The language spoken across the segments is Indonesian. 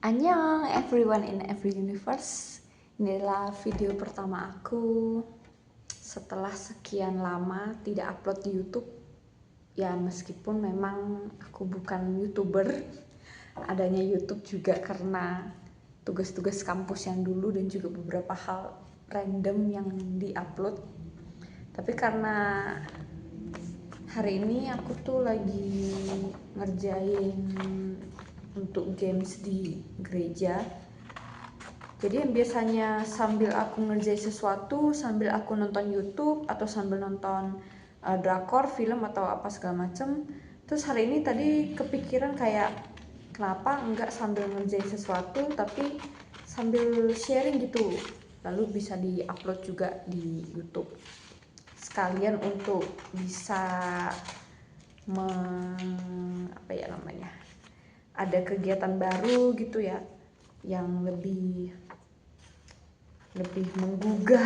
Annyeong everyone in every universe. Inilah video pertama aku setelah sekian lama tidak upload di YouTube. Ya meskipun memang aku bukan YouTuber, adanya YouTube juga karena tugas-tugas kampus yang dulu dan juga beberapa hal random yang diupload. Tapi karena hari ini aku tuh lagi ngerjain untuk games di gereja. Jadi yang biasanya sambil aku ngerjain sesuatu, sambil aku nonton YouTube atau sambil nonton drakor, film atau apa segala macem. Terus hari ini tadi kepikiran kayak kenapa enggak sambil ngerjain sesuatu tapi sambil sharing gitu. Lalu bisa di-upload juga di YouTube. Sekalian untuk bisa ada kegiatan baru gitu ya, yang lebih menggugah,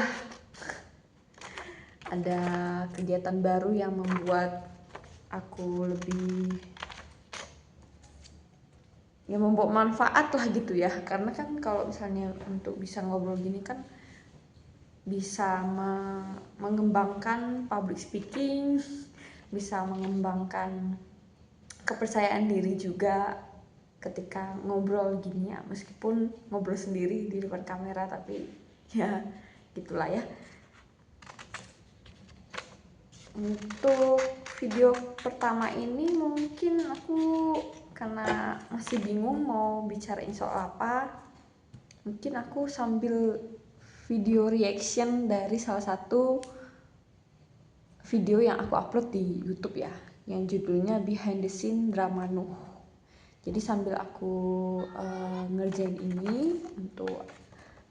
ada kegiatan baru yang membuat aku lebih membawa manfaat lah gitu ya. Karena kan kalau misalnya untuk bisa ngobrol gini kan bisa mengembangkan public speaking, bisa mengembangkan kepercayaan diri juga ketika ngobrol gini ya, meskipun ngobrol sendiri di depan kamera, tapi ya gitulah ya. Untuk video pertama ini mungkin aku karena masih bingung mau bicarain soal apa, mungkin aku sambil video reaction dari salah satu video yang aku upload di YouTube ya, yang judulnya Behind the Scene Drama Nuh. Jadi sambil aku ngerjain ini untuk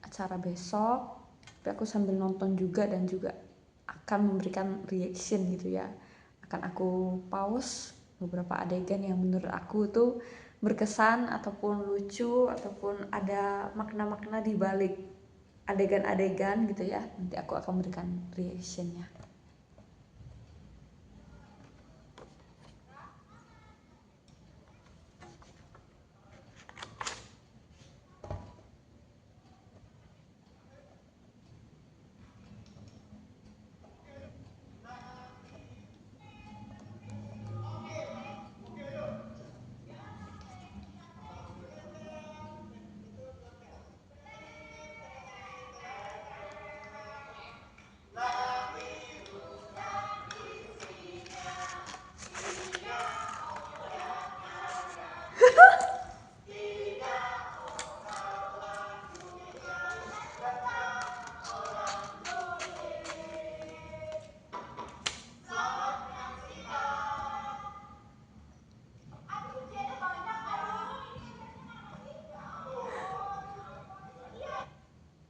acara besok, tapi aku sambil nonton juga dan juga akan memberikan reaction gitu ya. Akan aku pause beberapa adegan yang menurut aku tuh berkesan ataupun lucu ataupun ada makna-makna di balik adegan-adegan gitu ya. Nanti aku akan memberikan reactionnya.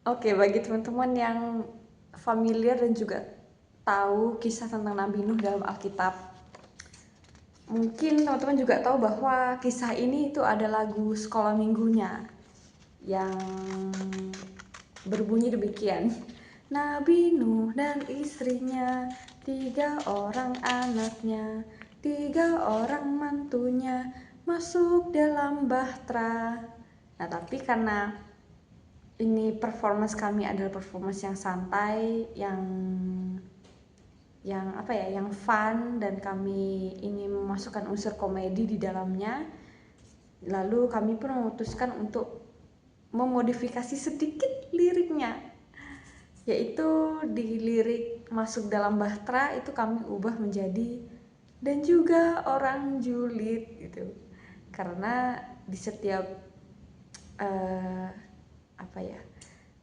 Oke, bagi teman-teman yang familiar dan juga tahu kisah tentang Nabi Nuh dalam Alkitab, mungkin teman-teman juga tahu bahwa kisah ini itu ada lagu sekolah minggunya yang berbunyi demikian. Nabi Nuh dan istrinya, 3 orang anaknya, 3 orang mantunya masuk dalam bahtera. Nah, tapi karena ini performance kami adalah performance yang santai, yang fun, dan kami ingin memasukkan unsur komedi di dalamnya. Lalu kami pun memutuskan untuk memodifikasi sedikit liriknya, yaitu di lirik masuk dalam bahtera itu kami ubah menjadi dan juga orang julid gitu. Karena di setiap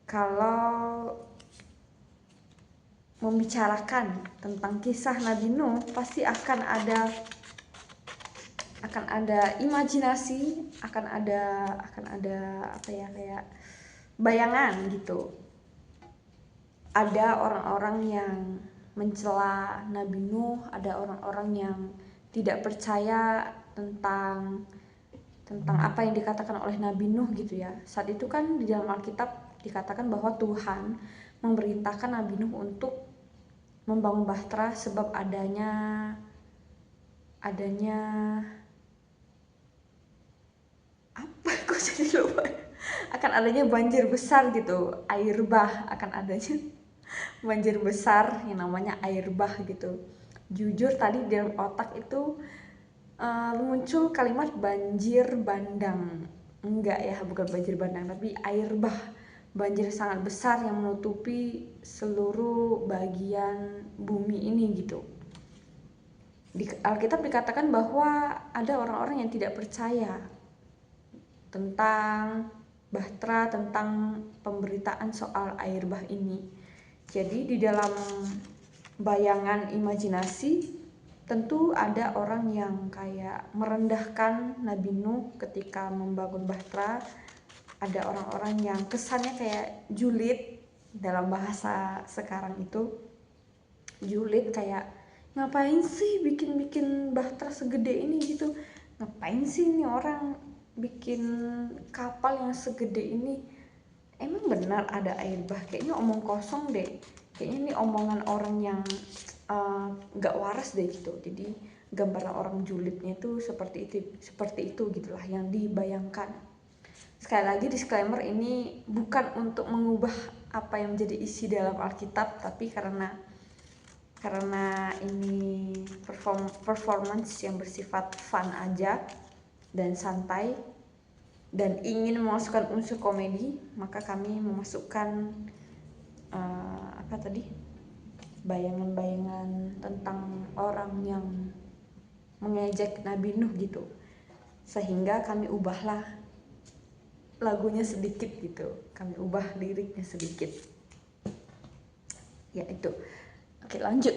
kalau membicarakan tentang kisah Nabi Nuh pasti akan ada imajinasi, akan ada kayak bayangan gitu. Ada orang-orang yang mencela Nabi Nuh, ada orang-orang yang tidak percaya tentang apa yang dikatakan oleh Nabi Nuh gitu ya. Saat itu kan di dalam Alkitab dikatakan bahwa Tuhan memerintahkan Nabi Nuh untuk membangun bahtera sebab adanya apa, kok jadi lupa akan adanya banjir besar gitu, air bah, akan adanya banjir besar yang namanya air bah gitu. Jujur tadi di dalam otak itu muncul kalimat banjir bandang. Enggak ya, bukan banjir bandang, tapi air bah. Banjir sangat besar yang menutupi seluruh bagian bumi ini gitu. Di Alkitab dikatakan bahwa ada orang-orang yang tidak percaya tentang bahtera, tentang pemberitaan soal air bah ini. Jadi di dalam bayangan imajinasi tentu ada orang yang kayak merendahkan Nabi Nuh ketika membangun bahtera. Ada orang-orang yang kesannya kayak julid, dalam bahasa sekarang itu julid, kayak ngapain sih bikin bahtera segede ini gitu, ngapain sih ini orang bikin kapal yang segede ini, emang benar ada air bah, kayaknya omong kosong deh, kayaknya ini omongan orang yang gak waras deh gitu. Jadi gambaran orang julidnya itu seperti itu gitulah yang dibayangkan. Sekali lagi disclaimer, ini bukan untuk mengubah apa yang menjadi isi dalam Alkitab, tapi karena ini performance yang bersifat fun aja dan santai dan ingin memasukkan unsur komedi, maka kami memasukkan bayangan-bayangan tentang orang yang mengejek Nabi Nuh gitu, sehingga kami ubahlah lagunya sedikit gitu, kami ubah liriknya sedikit, ya itu. Oke, lanjut.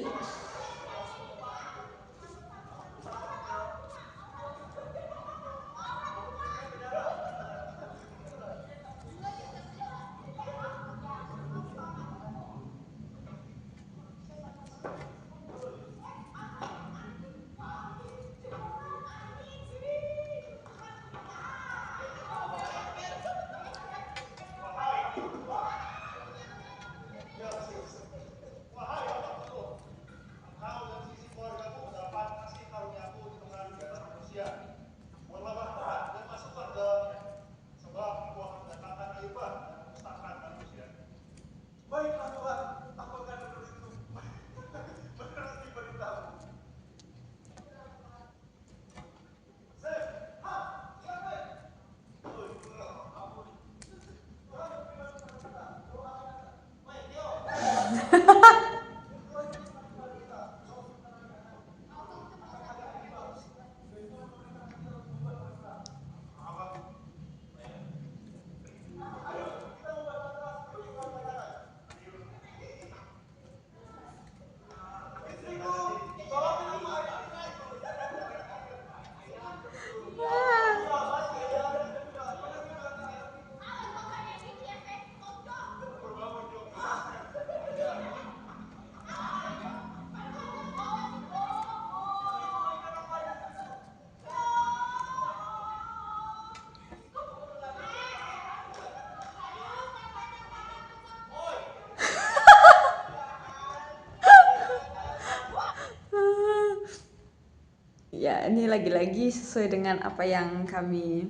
Ya, ini lagi-lagi sesuai dengan apa yang kami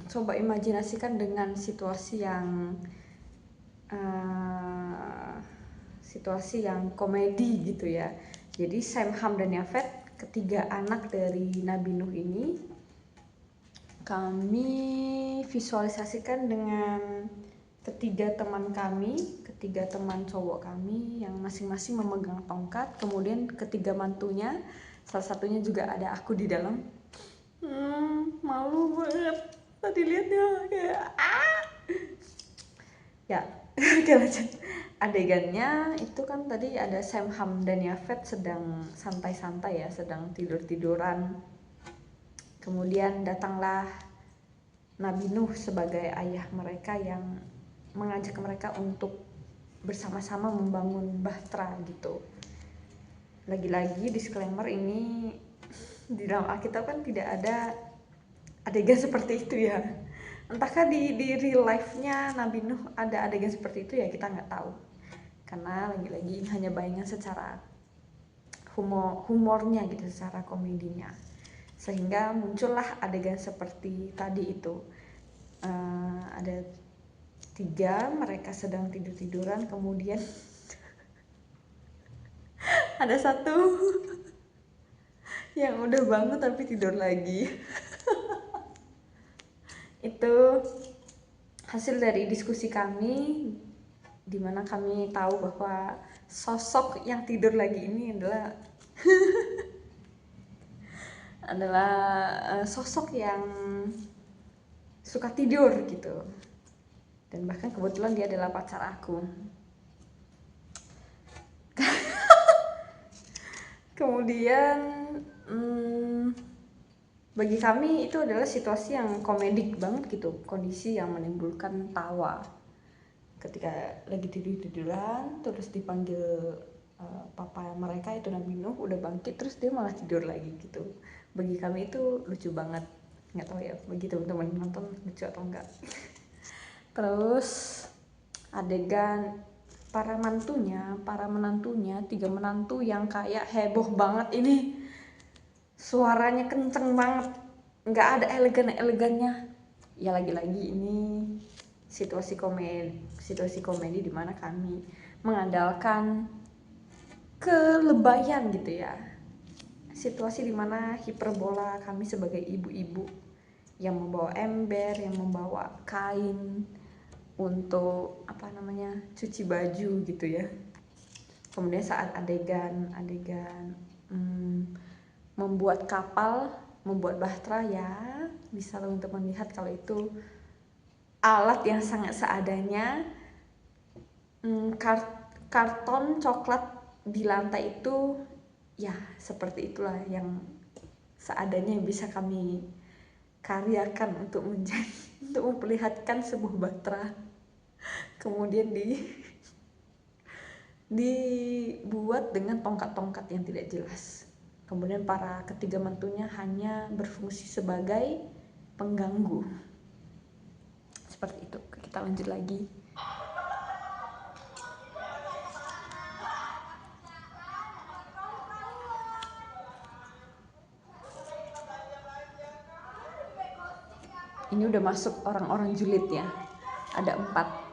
coba imajinasikan dengan situasi yang komedi gitu ya. Jadi Sem, Ham, dan Yafet, ketiga anak dari Nabi Nuh ini, kami visualisasikan dengan ketiga teman cowok kami yang masing-masing memegang tongkat, kemudian ketiga mantunya, salah satunya juga ada aku di dalam. Malu banget tadi liatnya, kayak ya. Oke, lanjut. Adegannya itu kan tadi ada Sem, Ham, dan Yafet sedang santai-santai ya, sedang tidur-tiduran. Kemudian datanglah Nabi Nuh sebagai ayah mereka yang mengajak mereka untuk bersama-sama membangun bahtera gitu. Lagi-lagi disclaimer, ini di dalam Alkitab kan tidak ada adegan seperti itu ya. Entahkah di real life-nya Nabi Nuh ada adegan seperti itu ya, kita nggak tahu. Karena lagi-lagi hanya bayangan secara humornya gitu, secara komedinya. Sehingga muncullah adegan seperti tadi itu. Ada 3, mereka sedang tiduran, kemudian ada 1 yang udah bangun tapi tidur lagi. Itu hasil dari diskusi kami, dimana kami tahu bahwa sosok yang tidur lagi ini adalah sosok yang suka tidur gitu, dan bahkan kebetulan dia adalah pacar aku. Kemudian bagi kami itu adalah situasi yang komedik banget gitu, kondisi yang menimbulkan tawa. Ketika lagi tiduran terus dipanggil papa mereka itu Nabi Nuh udah bangkit, terus dia malah tidur lagi gitu. Bagi kami itu lucu banget, nggak tahu ya bagi teman-teman nonton lucu atau enggak. Terus adegan para menantunya 3 menantu yang kayak heboh banget ini, suaranya kenceng banget, nggak ada elegannya. Ya lagi-lagi ini situasi komedi di mana kami mengandalkan kelebayan gitu ya. Situasi di mana hiperbola kami sebagai ibu-ibu yang membawa ember, yang membawa kain untuk cuci baju gitu ya. Kemudian saat adegan membuat kapal, membuat bahtera, ya bisa teman-teman lihat kalau itu alat yang sangat seadanya. Karton coklat di lantai itu ya seperti itulah yang seadanya yang bisa kami karyakan untuk memperlihatkan sebuah bahtera. Kemudian dibuat dengan tongkat-tongkat yang tidak jelas. Kemudian para ketiga mentunya hanya berfungsi sebagai pengganggu. Seperti itu. Kita lanjut lagi. Ini udah masuk orang-orang julid ya. Ada 4.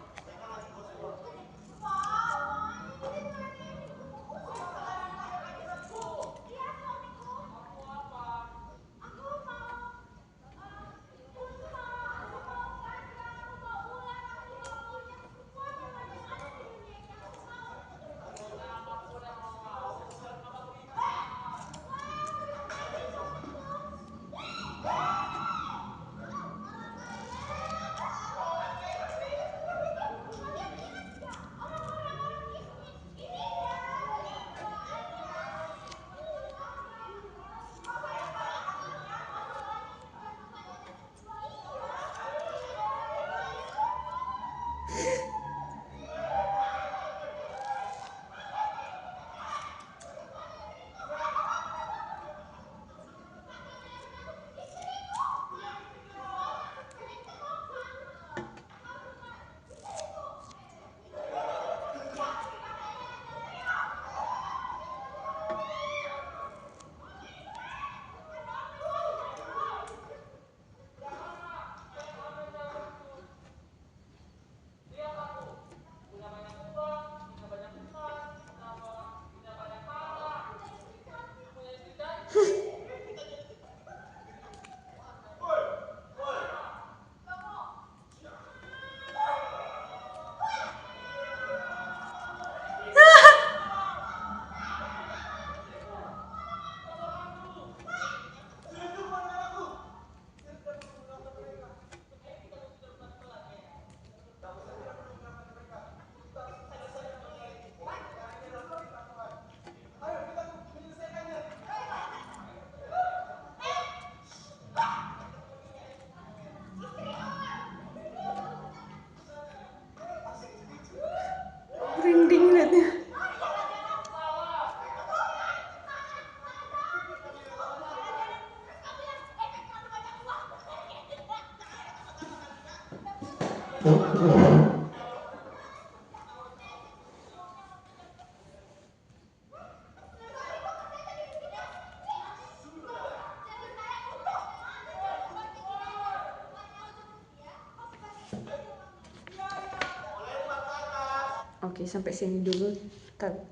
Merinding liatnya. Oke, sampai sini dulu.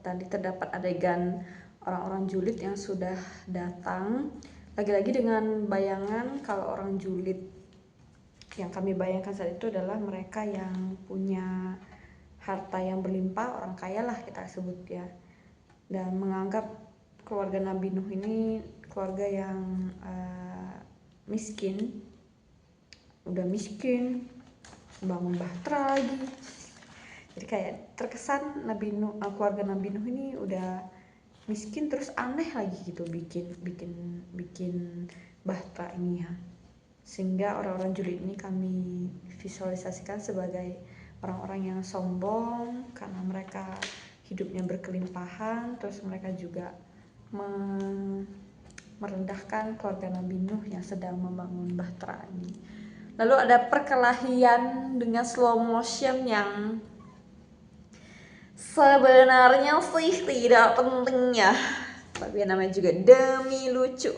Tadi terdapat adegan orang-orang julid yang sudah datang. Lagi-lagi dengan bayangan kalau orang julid yang kami bayangkan saat itu adalah mereka yang punya harta yang berlimpah, orang kaya lah kita sebut ya. Dan menganggap keluarga Nabi Nuh ini keluarga yang miskin. Udah miskin, bangun bahtera lagi. Jadi kayak terkesan keluarga Nabi Nuh ini udah miskin terus aneh lagi gitu bikin bahtera ini ya. Sehingga orang-orang julid ini kami visualisasikan sebagai orang-orang yang sombong karena mereka hidupnya berkelimpahan, terus mereka juga merendahkan keluarga Nabi Nuh yang sedang membangun bahtera ini. Lalu ada perkelahian dengan slow motion yang sebenarnya sih tidak penting ya, tapi namanya juga demi lucu,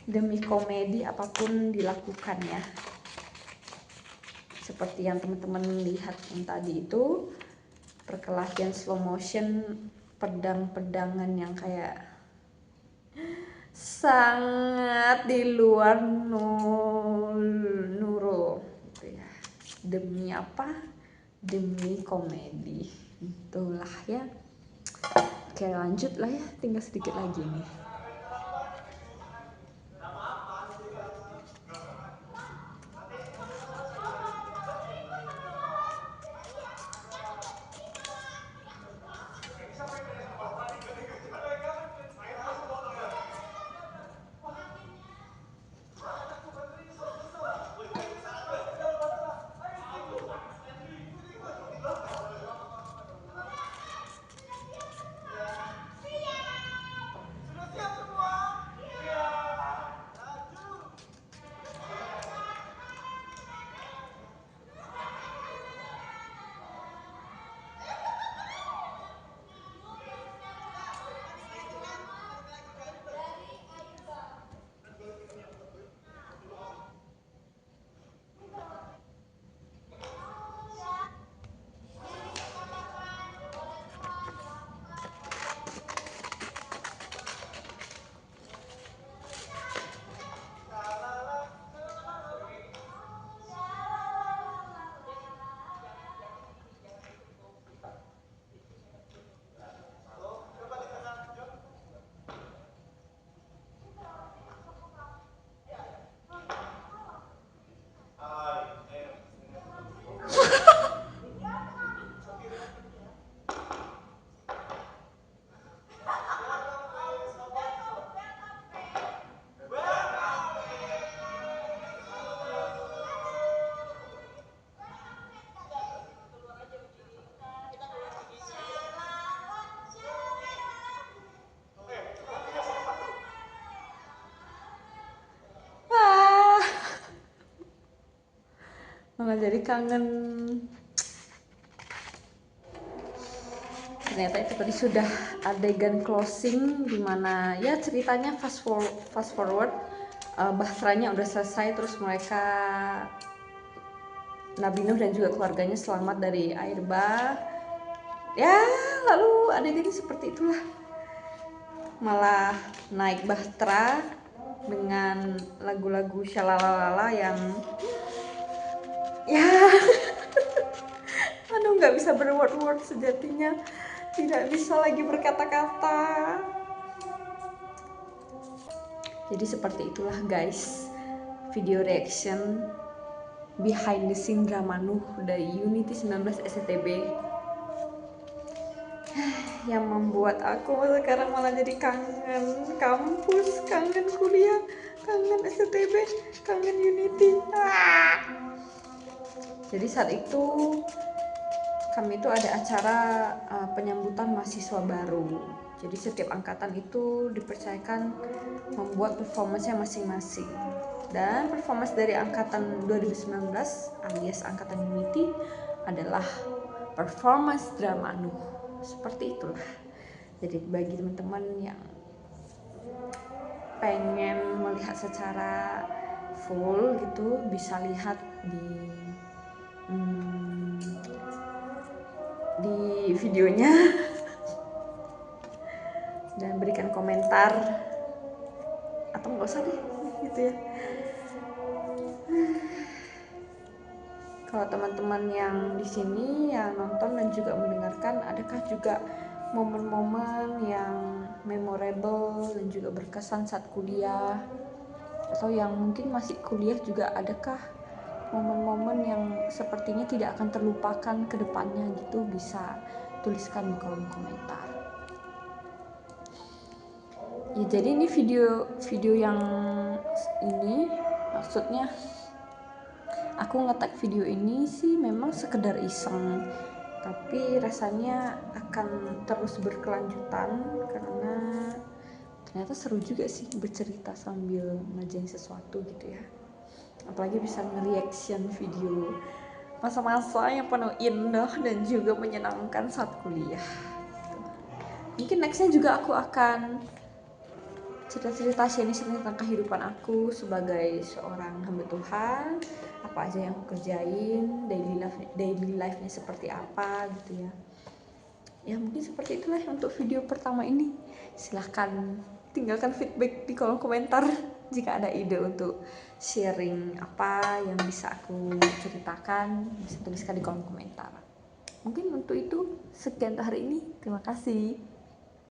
demi komedi apapun dilakukan ya. Seperti yang teman-teman lihat yang tadi itu, perkelahian slow motion, pedang-pedangan yang kayak sangat di luar nurul gitu ya. Demi apa? Demi komedi. Itulah ya. Oke, lanjut lah ya, tinggal sedikit lagi nih. Malah jadi kangen. Ternyata itu tadi sudah adegan closing dimana ya ceritanya fast forward, bahteranya udah selesai, terus mereka Nabi Nuh dan juga keluarganya selamat dari air bah ya. Lalu adegannya seperti itulah, malah naik bahtera dengan lagu-lagu shalalalala yang ya aduh, nggak bisa berword-word sejatinya, tidak bisa lagi berkata-kata. Jadi seperti itulah guys, video reaction behind the scene drama Nuh dari Unity 19 SCTB yang membuat aku sekarang malah jadi kangen kampus, kangen kuliah, kangen SCTB, kangen Unity. Jadi saat itu kami itu ada acara penyambutan mahasiswa baru. Jadi setiap angkatan itu dipercayakan membuat performance-nya masing-masing. Dan performance dari angkatan 2019 alias angkatan Unity adalah performance drama Nuh. Seperti itulah. Jadi bagi teman-teman yang pengen melihat secara full gitu, bisa lihat di di videonya dan berikan komentar, atau nggak usah deh gitu ya. Kalau teman-teman yang di sini yang nonton dan juga mendengarkan, adakah juga momen-momen yang memorable dan juga berkesan saat kuliah, atau yang mungkin masih kuliah juga, adakah momen-momen yang sepertinya tidak akan terlupakan ke depannya gitu? Bisa tuliskan di kolom komentar. Ya, jadi ini video yang ini maksudnya aku nge-tag video ini sih memang sekedar iseng, tapi rasanya akan terus berkelanjutan karena ternyata seru juga sih bercerita sambil ngerjain sesuatu gitu ya. Apalagi bisa nge-reaction video masa-masa yang penuh indah dan juga menyenangkan saat kuliah. Mungkin nextnya juga aku akan cerita-cerita sharing tentang kehidupan aku sebagai seorang hamba Tuhan, apa aja yang aku kerjain, daily life-nya seperti apa gitu ya. Ya mungkin seperti itulah untuk video pertama ini. Silahkan tinggalkan feedback di kolom komentar jika ada ide untuk sharing apa yang bisa aku ceritakan, bisa tuliskan di kolom komentar. Mungkin untuk itu sekian untuk hari ini. Terima kasih.